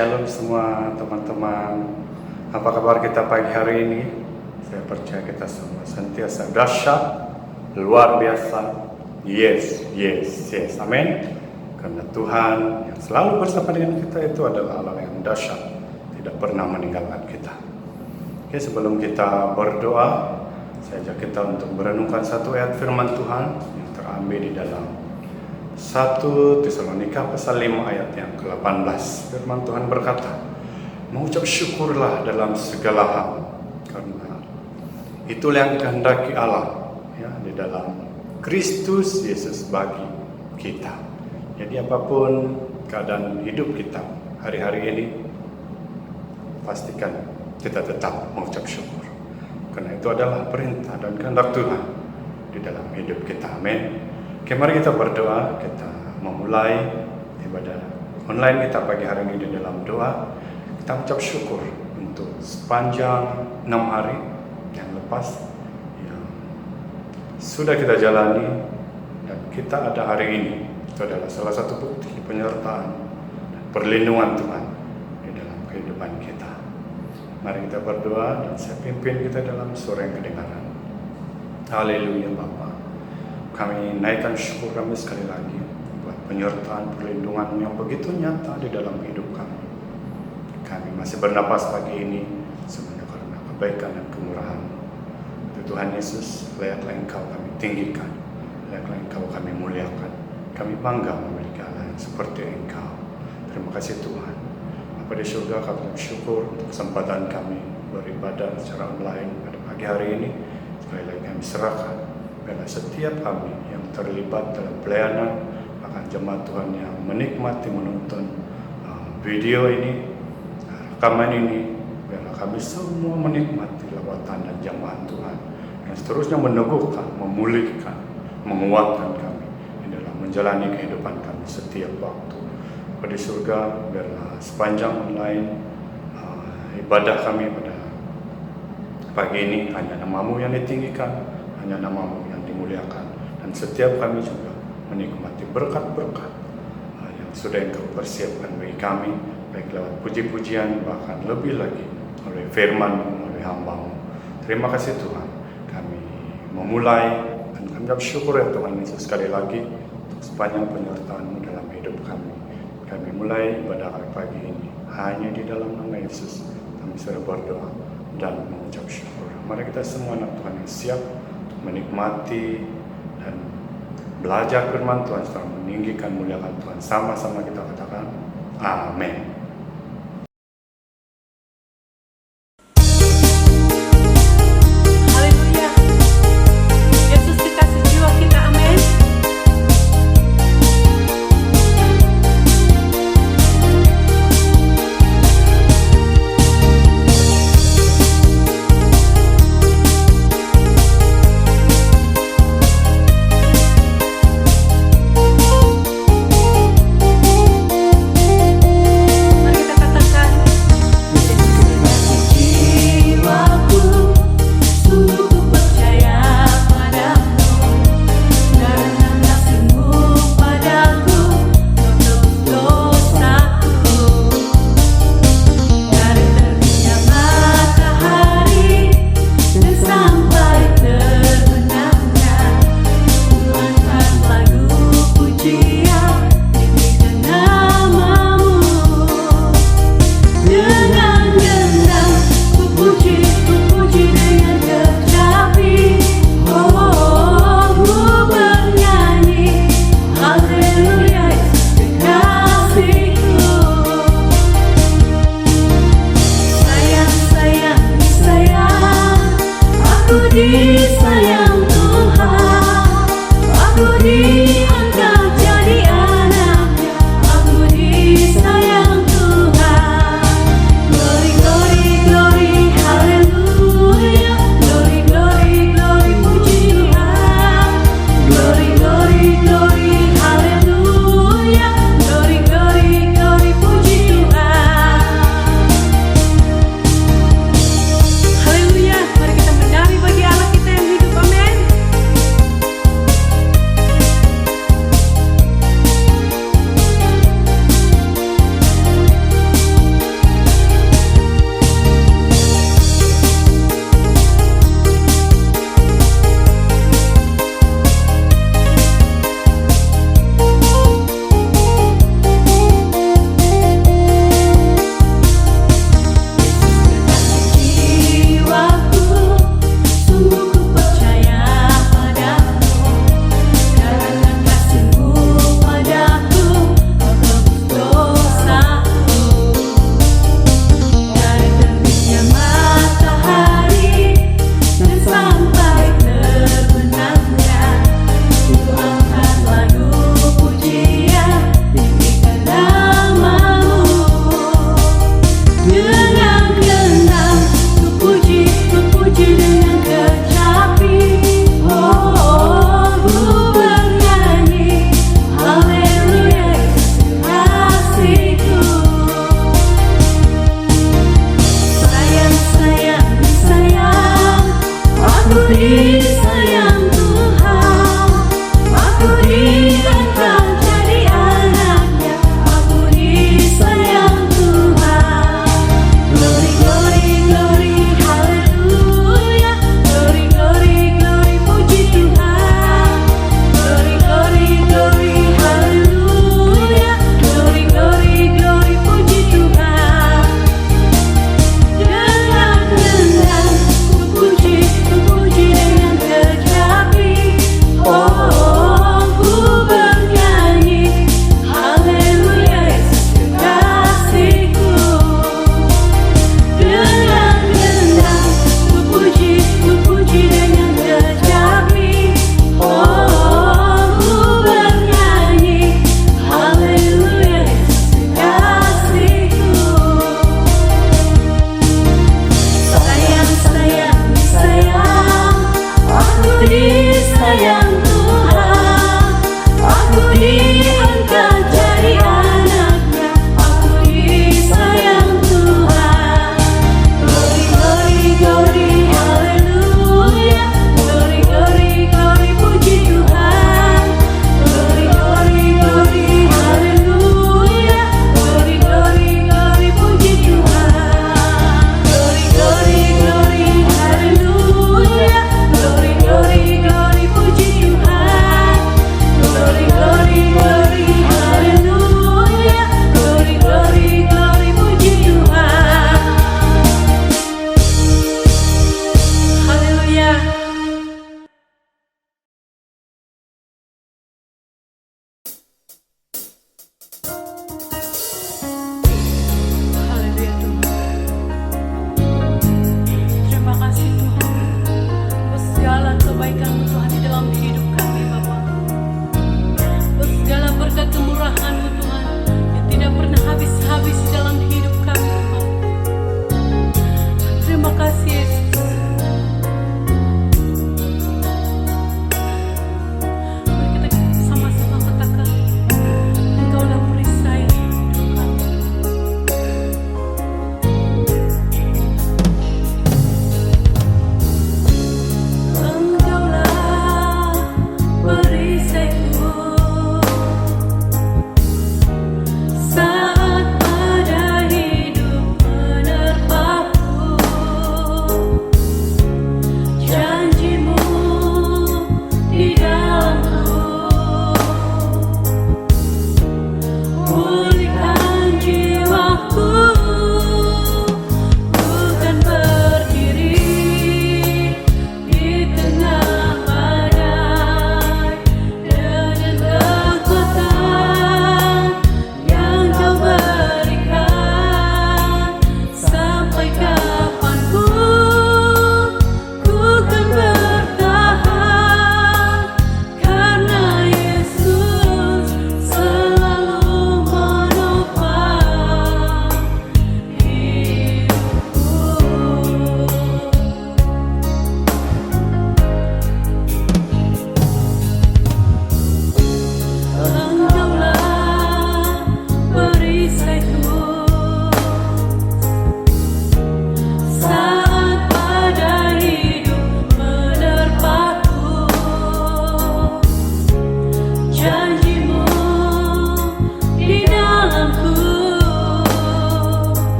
Shalom semua teman-teman. Apa kabar kita pagi hari ini? Saya percaya kita semua senantiasa dahsyat, luar biasa. Yes. Amin. Karena Tuhan yang selalu bersama dengan kita itu adalah Allah yang dahsyat, tidak pernah meninggalkan kita. Oke, sebelum kita berdoa, saya ajak kita untuk merenungkan satu ayat firman Tuhan yang terambil di dalam 1 Tesalonika pasal 5 ayat yang ke-18. Firman Tuhan berkata, mengucap syukurlah dalam segala hal, karena itulah yang dikehendaki Allah ya, di dalam Kristus Yesus bagi kita. Jadi apapun keadaan hidup kita hari-hari ini, pastikan kita tetap mengucap syukur, karena itu adalah perintah dan kehendak Tuhan di dalam hidup kita. Amin. Oke, mari kita berdoa. Kita memulai ibadah online kita pagi hari ini di dalam doa. Kita mengucap syukur untuk sepanjang 6 hari yang lepas yang sudah kita jalani, dan kita ada hari ini. Itu adalah salah satu bukti penyertaan dan perlindungan Tuhan di dalam kehidupan kita. Mari kita berdoa, dan saya pimpin kita dalam surah yang kedengaran. Haleluya Bapa. Kami naikkan syukur kami sekali lagi buat penyertaan perlindungan yang begitu nyata di dalam hidup kami. Kami masih bernapas pagi ini semuanya karena kebaikan dan kemurahan. Tuhan Yesus, layaklah Engkau kami tinggikan, layaklah Engkau kami muliakan. Kami bangga memiliki Allah yang seperti Engkau. Terima kasih Tuhan. Bapa di surga, kami bersyukur untuk kesempatan kami beribadah secara online pada pagi hari ini. Sekali lagi kami serahkan karena setiap kami yang terlibat dalam pelayanan, bahkan jemaat Tuhan yang menikmati menonton video ini, rekaman ini, biarlah kami semua menikmati lawatan dan jemaat Tuhan yang seterusnya meneguhkan, memulihkan, menguatkan kami di dalam menjalani kehidupan kami setiap waktu. Pada surga, biarlah sepanjang online ibadah kami pada pagi ini hanya nama-Mu yang ditinggikan, hanya nama-Mu yang dimuliakan, dan setiap kami juga menikmati berkat-berkat yang sudah Engkau persiapkan bagi kami, baik lewat puji-pujian, bahkan lebih lagi oleh firman-Mu, oleh hamba-Mu. Terima kasih Tuhan. Kami memulai dan kami bersyukur ya Tuhan Yesus sekali lagi untuk sepanjang penyertaan-Mu dalam hidup kami. Kami mulai ibadah kami pagi ini hanya di dalam nama Yesus. Kami sudah berdoa dan mengucap syukur. Mari kita semua anak Tuhan yang siap menikmati dan belajar firman Tuhan serta meninggikan muliakan Tuhan. Sama-sama kita katakan amin. Haleluya. Yesus dikasih jiwa kita, amin.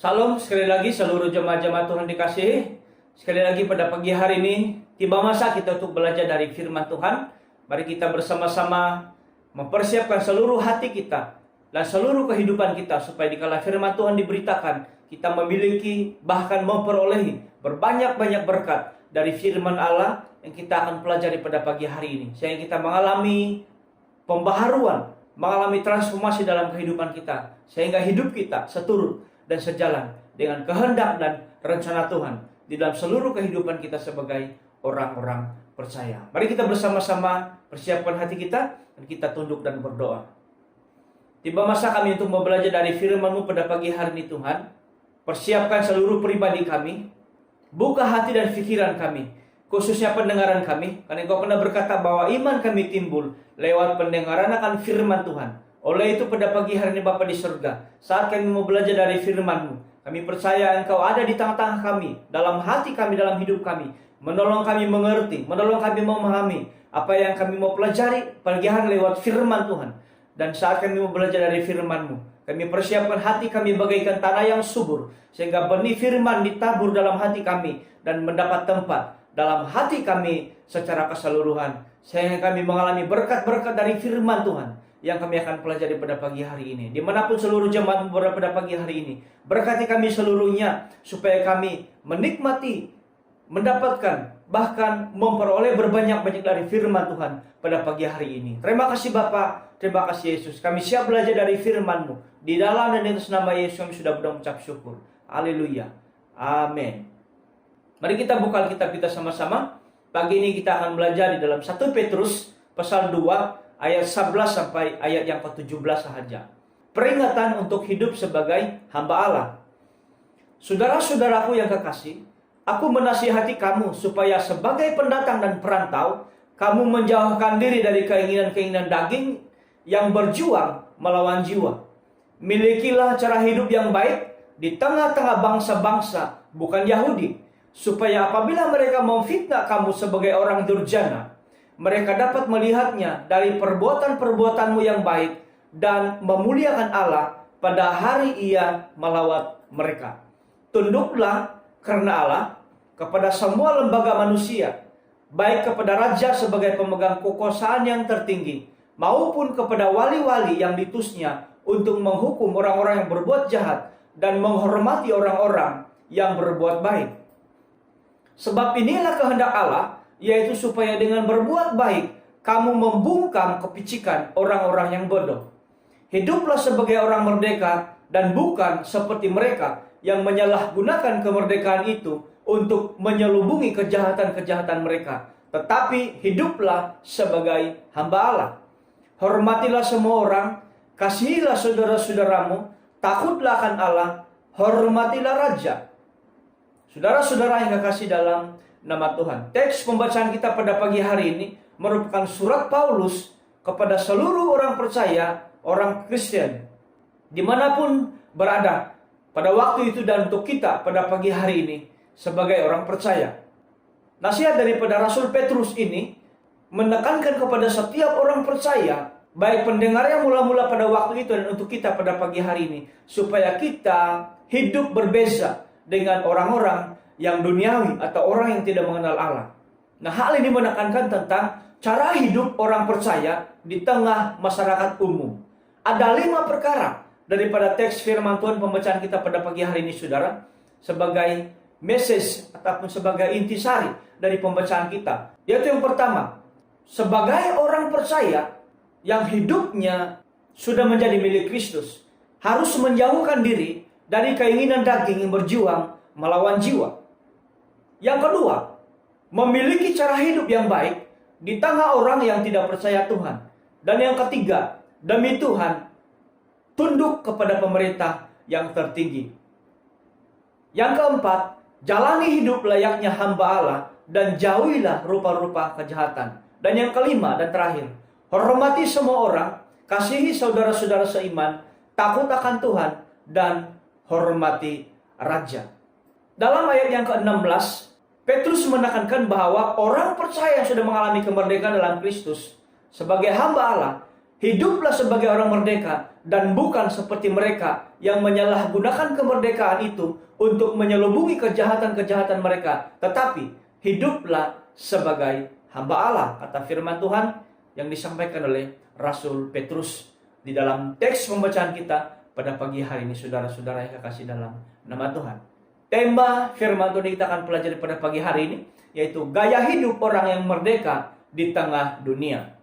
Salam sekali lagi seluruh jemaat-jemaat Tuhan dikasihi. Sekali lagi pada pagi hari ini tiba masa kita untuk belajar dari firman Tuhan. Mari kita bersama-sama mempersiapkan seluruh hati kita dan seluruh kehidupan kita supaya dikala firman Tuhan diberitakan, kita memiliki bahkan memperolehi berbanyak-banyak berkat dari firman Allah yang kita akan pelajari pada pagi hari ini. Sehingga kita mengalami pembaharuan, mengalami transformasi dalam kehidupan kita. Sehingga hidup kita seturut dan sejalan dengan kehendak dan rencana Tuhan di dalam seluruh kehidupan kita sebagai orang-orang percaya. Mari kita bersama-sama persiapkan hati kita dan kita tunduk dan berdoa. Tiba masa kami untuk belajar dari firman-Mu pada pagi hari ini Tuhan. Persiapkan seluruh pribadi kami. Buka hati dan pikiran kami, khususnya pendengaran kami. Karena Engkau pernah berkata bahwa iman kami timbul lewat pendengaran akan firman Tuhan. Oleh itu pada pagi hari ini Bapa di surga, saat kami mau belajar dari firman-Mu, kami percaya Engkau ada di tengah-tengah kami, dalam hati kami, dalam hidup kami, menolong kami mengerti, menolong kami memahami apa yang kami mau pelajari pagi hari lewat firman Tuhan. Dan saat kami mau belajar dari firman-Mu, kami persiapkan hati kami bagaikan tanah yang subur, sehingga benih firman ditabur dalam hati kami dan mendapat tempat dalam hati kami secara keseluruhan, sehingga kami mengalami berkat-berkat dari firman Tuhan yang kami akan pelajari pada pagi hari ini. Dimanapun seluruh jemaat berada pada pagi hari ini, berkati kami seluruhnya supaya kami menikmati, mendapatkan, bahkan memperoleh berbanyak-banyak dari firman Tuhan pada pagi hari ini. Terima kasih Bapa, terima kasih Yesus. Kami siap belajar dari firman-Mu. Di dalam dan di atas nama Yesus kami sudah mengucap syukur. Haleluya. Amin. Mari kita buka Alkitab kita sama-sama. Pagi ini kita akan belajar di dalam 1 Petrus pasal 2 ayat 11 sampai ayat yang ke-17 sahaja. Peringatan untuk hidup sebagai hamba Allah. Saudara-saudaraku yang kekasih, aku menasihati kamu supaya sebagai pendatang dan perantau, kamu menjauhkan diri dari keinginan-keinginan daging yang berjuang melawan jiwa. Milikilah cara hidup yang baik di tengah-tengah bangsa-bangsa, bukan Yahudi, supaya apabila mereka memfitnah kamu sebagai orang durjana, mereka dapat melihatnya dari perbuatan-perbuatanmu yang baik dan memuliakan Allah pada hari Ia melawat mereka. Tunduklah karena Allah kepada semua lembaga manusia, baik kepada raja sebagai pemegang kekuasaan yang tertinggi, maupun kepada wali-wali yang diutusnya untuk menghukum orang-orang yang berbuat jahat dan menghormati orang-orang yang berbuat baik. Sebab inilah kehendak Allah, yaitu supaya dengan berbuat baik kamu membungkam kepicikan orang-orang yang bodoh. Hiduplah sebagai orang merdeka dan bukan seperti mereka yang menyalahgunakan kemerdekaan itu untuk menyelubungi kejahatan-kejahatan mereka. Tetapi hiduplah sebagai hamba Allah. Hormatilah semua orang, kasihilah saudara-saudaramu, takutlah akan Allah, hormatilah raja. Saudara-saudara yang kekasih dalam nama Tuhan, teks pembacaan kita pada pagi hari ini merupakan surat Paulus kepada seluruh orang percaya, orang Kristen, dimanapun berada pada waktu itu dan untuk kita pada pagi hari ini sebagai orang percaya. Nasihat daripada Rasul Petrus ini menekankan kepada setiap orang percaya, baik pendengar yang mula-mula pada waktu itu dan untuk kita pada pagi hari ini, supaya kita hidup berbeza dengan orang-orang yang duniawi atau orang yang tidak mengenal Allah. Nah, hal ini menekankan tentang cara hidup orang percaya di tengah masyarakat umum. Ada 5 perkara daripada teks firman Tuhan pembacaan kita pada pagi hari ini, saudara, sebagai message ataupun sebagai intisari dari pembacaan kita. Yaitu yang pertama, sebagai orang percaya yang hidupnya sudah menjadi milik Kristus, harus menjauhkan diri dari keinginan daging yang berjuang melawan jiwa. Yang kedua, memiliki cara hidup yang baik di tengah orang yang tidak percaya Tuhan. Dan yang ketiga, demi Tuhan, tunduk kepada pemerintah yang tertinggi. Yang keempat, jalani hidup layaknya hamba Allah dan jauhilah rupa-rupa kejahatan. Dan yang kelima dan terakhir, hormati semua orang, kasihi saudara-saudara seiman, takut akan Tuhan, dan hormati raja. Dalam ayat yang ke-16, Petrus menekankan bahwa orang percaya yang sudah mengalami kemerdekaan dalam Kristus sebagai hamba Allah Hiduplah sebagai orang merdeka dan bukan seperti mereka yang menyalahgunakan kemerdekaan itu untuk menyelubungi kejahatan-kejahatan mereka. Tetapi hiduplah sebagai hamba Allah, kata firman Tuhan yang disampaikan oleh Rasul Petrus di dalam teks pembacaan kita pada pagi hari ini, saudara-saudara yang kekasih dalam nama Tuhan. Tema firman Tuhan kita akan pelajari pada pagi hari ini, yaitu gaya hidup orang yang merdeka di tengah dunia.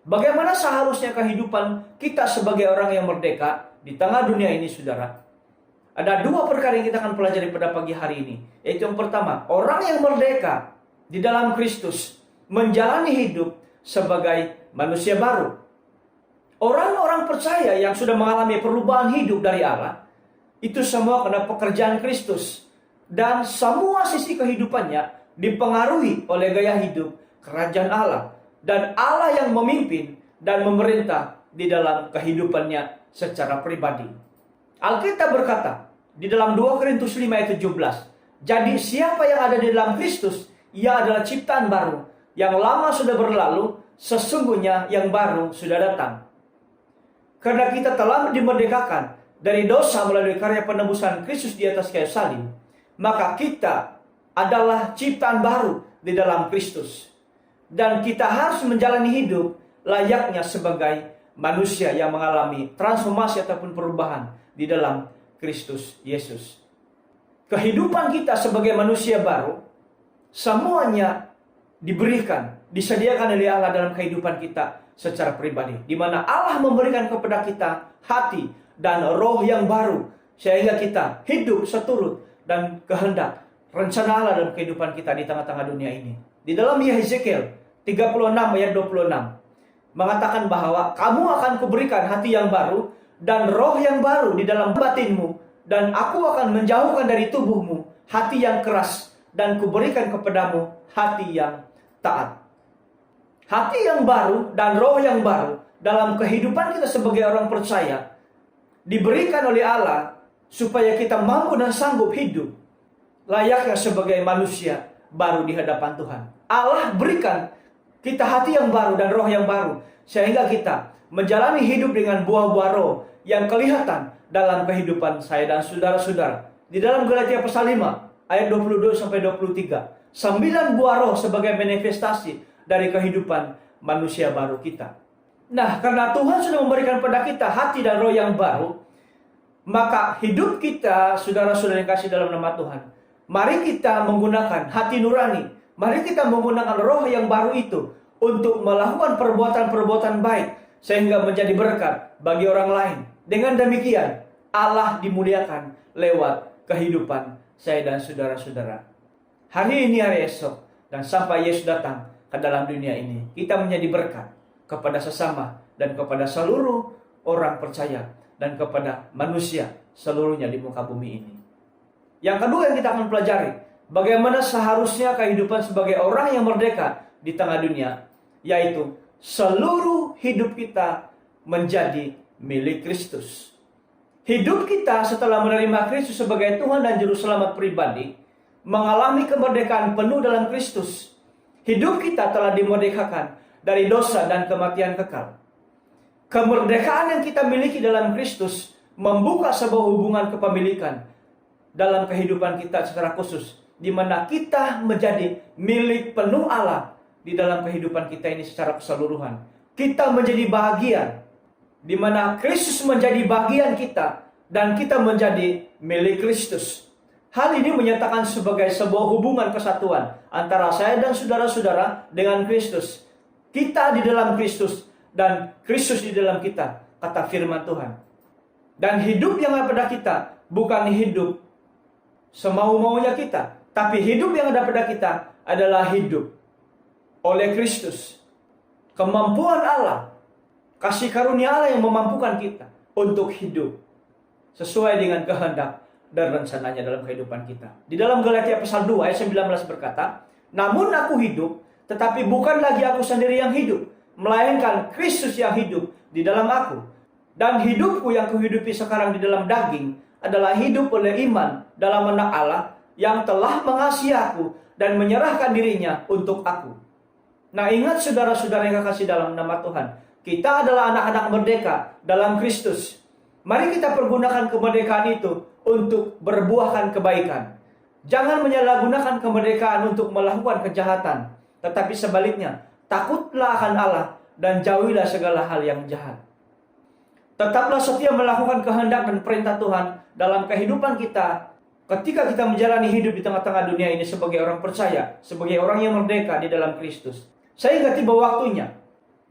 Bagaimana seharusnya kehidupan kita sebagai orang yang merdeka di tengah dunia ini, saudara? Ada dua perkara yang kita akan pelajari pada pagi hari ini. Yaitu yang pertama, orang yang merdeka di dalam Kristus menjalani hidup sebagai manusia baru. Orang-orang percaya yang sudah mengalami perubahan hidup dari Allah, itu semua karena pekerjaan Kristus. Dan semua sisi kehidupannya dipengaruhi oleh gaya hidup kerajaan Allah. Dan Allah yang memimpin dan memerintah di dalam kehidupannya secara pribadi. Alkitab berkata di dalam 2 Korintus 5 ayat 17, jadi siapa yang ada di dalam Kristus, ia adalah ciptaan baru. Yang lama sudah berlalu, sesungguhnya yang baru sudah datang. Karena kita telah dimerdekakan dari dosa melalui karya penebusan Kristus di atas kayu salib, maka kita adalah ciptaan baru di dalam Kristus. Dan kita harus menjalani hidup layaknya sebagai manusia yang mengalami transformasi ataupun perubahan di dalam Kristus Yesus. Kehidupan kita sebagai manusia baru, semuanya diberikan, disediakan oleh Allah dalam kehidupan kita secara pribadi. Di mana Allah memberikan kepada kita hati dan roh yang baru, sehingga kita hidup seturut dan kehendak rencana Allah dalam kehidupan kita di tengah-tengah dunia ini. Di dalam Yezekiel 36 ayat 26 mengatakan bahwa kamu akan kuberikan hati yang baru dan roh yang baru di dalam batinmu, dan aku akan menjauhkan dari tubuhmu hati yang keras dan kuberikan kepadamu hati yang taat. Hati yang baru dan roh yang baru dalam kehidupan kita sebagai orang percaya diberikan oleh Allah supaya kita mampu dan sanggup hidup layaknya sebagai manusia baru di hadapan Tuhan. Allah berikan kita hati yang baru dan roh yang baru, sehingga kita menjalani hidup dengan buah-buah roh yang kelihatan dalam kehidupan saya dan saudara-saudara. Di dalam Galatia pasal 5 ayat 22-23, 9 buah roh sebagai manifestasi dari kehidupan manusia baru kita. Nah, karena Tuhan sudah memberikan pada kita hati dan roh yang baru, maka hidup kita, saudara-saudara yang kasih dalam nama Tuhan, mari kita menggunakan hati nurani. Mari kita menggunakan roh yang baru itu untuk melakukan perbuatan-perbuatan baik sehingga menjadi berkat bagi orang lain. Dengan demikian, Allah dimuliakan lewat kehidupan saya dan saudara-saudara. Hari ini, hari esok, dan sampai Yesus datang ke dalam dunia ini, kita menjadi berkat kepada sesama dan kepada seluruh orang percaya dan kepada manusia seluruhnya di muka bumi ini. Yang kedua yang kita akan pelajari, bagaimana seharusnya kehidupan sebagai orang yang merdeka di tengah dunia, yaitu seluruh hidup kita menjadi milik Kristus. Hidup kita setelah menerima Kristus sebagai Tuhan dan Juru Selamat pribadi, mengalami kemerdekaan penuh dalam Kristus. Hidup kita telah dimerdekakan dari dosa dan kematian kekal. Kemerdekaan yang kita miliki dalam Kristus membuka sebuah hubungan kepemilikan dalam kehidupan kita secara khusus, di mana kita menjadi milik penuh Allah di dalam kehidupan kita ini secara keseluruhan. Kita menjadi bahagian, di mana Kristus menjadi bagian kita dan kita menjadi milik Kristus. Hal ini menyatakan sebagai sebuah hubungan kesatuan antara saya dan saudara-saudara dengan Kristus. Kita di dalam Kristus dan Kristus di dalam kita, kata firman Tuhan. Dan hidup yang ada pada kita bukan hidup semau-maunya kita, tapi hidup yang ada pada kita adalah hidup oleh Kristus. Kemampuan Allah, kasih karunia Allah yang memampukan kita untuk hidup sesuai dengan kehendak dan rencananya dalam kehidupan kita. Di dalam Galatia pasal 2 ayat 19 berkata, namun aku hidup, tetapi bukan lagi aku sendiri yang hidup, melainkan Kristus yang hidup di dalam aku. Dan hidupku yang kuhidupi sekarang di dalam daging adalah hidup oleh iman dalam Anak Allah yang telah mengasihi aku dan menyerahkan dirinya untuk aku. Nah, ingat saudara-saudara yang kekasih dalam nama Tuhan, Kita adalah anak-anak merdeka dalam Kristus. Mari kita pergunakan kemerdekaan itu untuk berbuahkan kebaikan. Jangan menyalahgunakan kemerdekaan untuk melakukan kejahatan, tetapi sebaliknya, takutlah akan Allah dan jauhilah segala hal yang jahat. Tetaplah setia melakukan kehendak dan perintah Tuhan dalam kehidupan kita ketika kita menjalani hidup di tengah-tengah dunia ini sebagai orang percaya, sebagai orang yang merdeka di dalam Kristus. Sehingga tiba waktunya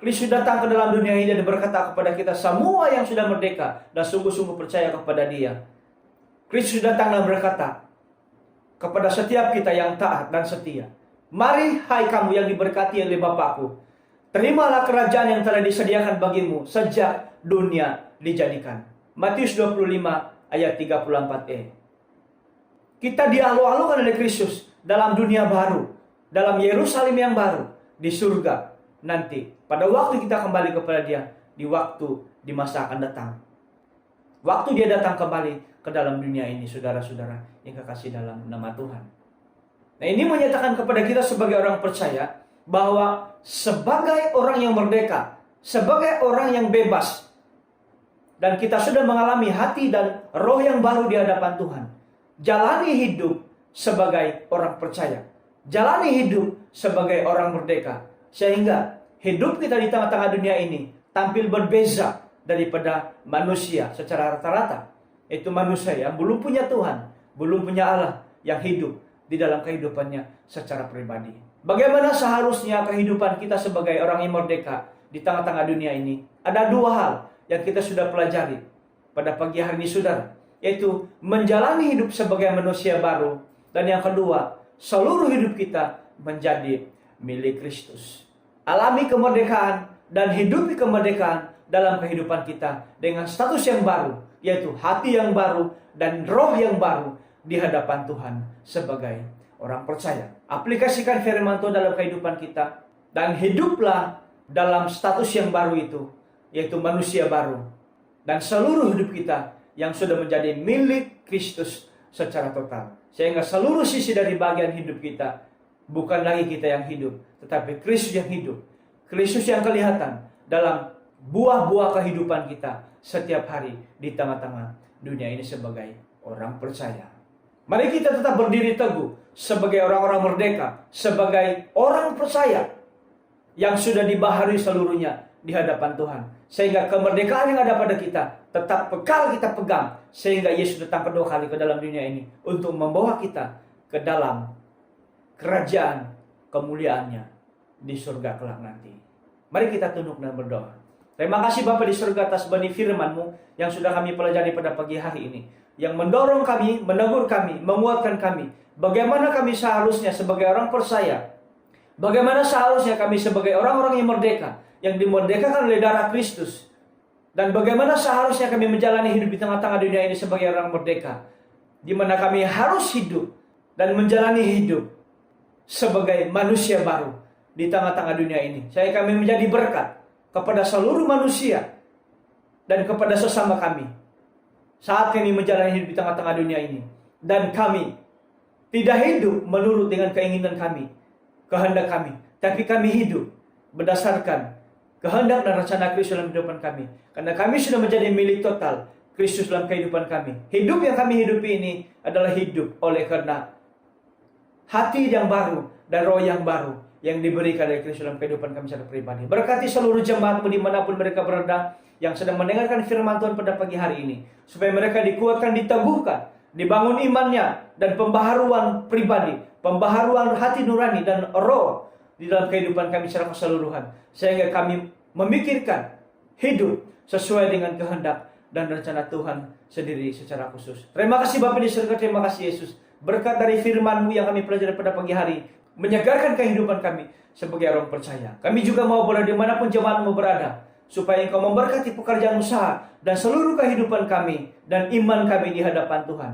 Kristus datang ke dalam dunia ini dan berkata kepada kita semua yang sudah merdeka dan sungguh-sungguh percaya kepada Dia. Kristus datang dan berkata kepada setiap kita yang taat dan setia, "Mari hai kamu yang diberkati oleh Bapakku, terimalah kerajaan yang telah disediakan bagimu sejak dunia dijadikan." Matius 25 ayat 34e. Kita dialu-alukan oleh Kristus dalam dunia baru, dalam Yerusalem yang baru, di surga nanti. Pada waktu kita kembali kepada Dia, di masa akan datang. Waktu Dia datang kembali ke dalam dunia ini, saudara-saudara yang kekasih dalam nama Tuhan. Nah, ini menyatakan kepada kita sebagai orang percaya bahwa sebagai orang yang merdeka, sebagai orang yang bebas, dan kita sudah mengalami hati dan roh yang baru di hadapan Tuhan, jalani hidup sebagai orang percaya, jalani hidup sebagai orang merdeka, sehingga hidup kita di tengah-tengah dunia ini tampil berbeza daripada manusia secara rata-rata. Itu manusia yang belum punya Tuhan, belum punya Allah yang hidup di dalam kehidupannya secara pribadi. Bagaimana seharusnya kehidupan kita sebagai orang yang merdeka di tengah-tengah dunia ini? Ada dua hal yang kita sudah pelajari pada pagi hari ini, saudara, yaitu menjalani hidup sebagai manusia baru, dan yang kedua, seluruh hidup kita menjadi milik Kristus. Alami kemerdekaan dan hidupi kemerdekaan dalam kehidupan kita dengan status yang baru, yaitu hati yang baru dan roh yang baru di hadapan Tuhan sebagai orang percaya. Aplikasikan firman Tuhan dalam kehidupan kita dan hiduplah dalam status yang baru itu, yaitu manusia baru, dan seluruh hidup kita yang sudah menjadi milik Kristus secara total. Sehingga seluruh sisi dari bagian hidup kita bukan lagi kita yang hidup, tetapi Kristus yang hidup. Kristus yang kelihatan dalam buah-buah kehidupan kita setiap hari di tengah-tengah dunia ini sebagai orang percaya. Mari kita tetap berdiri teguh sebagai orang-orang merdeka, sebagai orang percaya yang sudah dibaharui seluruhnya di hadapan Tuhan. Sehingga kemerdekaan yang ada pada kita tetap kekal kita pegang, sehingga Yesus datang kedua kali ke dalam dunia ini untuk membawa kita ke dalam kerajaan kemuliaannya di surga kelak nanti. Mari kita tunduk dan berdoa. Terima kasih Bapa di surga atas benih firman-Mu yang sudah kami pelajari pada pagi hari ini, yang mendorong kami, menegur kami, menguatkan kami. Bagaimana kami seharusnya sebagai orang percaya, bagaimana seharusnya kami sebagai orang-orang yang merdeka, yang dimerdekakan oleh darah Kristus, dan bagaimana seharusnya kami menjalani hidup di tengah-tengah dunia ini sebagai orang merdeka, di mana kami harus hidup dan menjalani hidup sebagai manusia baru di tengah-tengah dunia ini. Saya kami menjadi berkat kepada seluruh manusia dan kepada sesama kami saat kami menjalani hidup di tengah-tengah dunia ini. Dan kami tidak hidup menurut dengan keinginan kami, kehendak kami, tapi kami hidup berdasarkan kehendak dan rencana Kristus dalam kehidupan kami. Karena kami sudah menjadi milik total Kristus dalam kehidupan kami. Hidup yang kami hidupi ini adalah hidup oleh karena hati yang baru dan roh yang baru yang diberikan dari Kristus dalam kehidupan kami secara pribadi. Berkati seluruh jemaat-Mu dimanapun mereka berada, yang sedang mendengarkan firman Tuhan pada pagi hari ini, supaya mereka dikuatkan, diteguhkan, dibangun imannya, dan pembaharuan pribadi, pembaharuan hati nurani dan roh di dalam kehidupan kami secara keseluruhan, sehingga kami memikirkan hidup sesuai dengan kehendak dan rencana Tuhan sendiri secara khusus. Terima kasih Bapa di surga, terima kasih Yesus. Berkat dari firman-Mu yang kami pelajari pada pagi hari, menyegarkan kehidupan kami sebagai orang percaya. Kami juga mau berada dimanapun jemaat-Mu berada, supaya Engkau memberkati pekerjaan usaha dan seluruh kehidupan kami dan iman kami di hadapan Tuhan.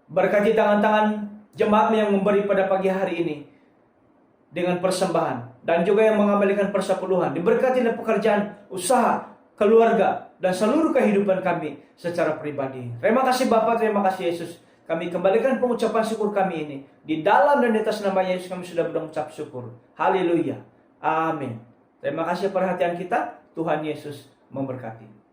Berkati tangan-tangan jemaat-Mu yang memberi pada pagi hari ini dengan persembahan, dan juga yang mengembalikan persepuluhan. Diberkati dalam pekerjaan usaha, keluarga, dan seluruh kehidupan kami secara pribadi. Terima kasih Bapa, terima kasih Yesus. Kami kembalikan pengucapan syukur kami ini. Di dalam dan di atas nama Yesus kami sudah mengucap syukur. Haleluya. Amin. Terima kasih perhatian kita. Tuhan Yesus memberkati.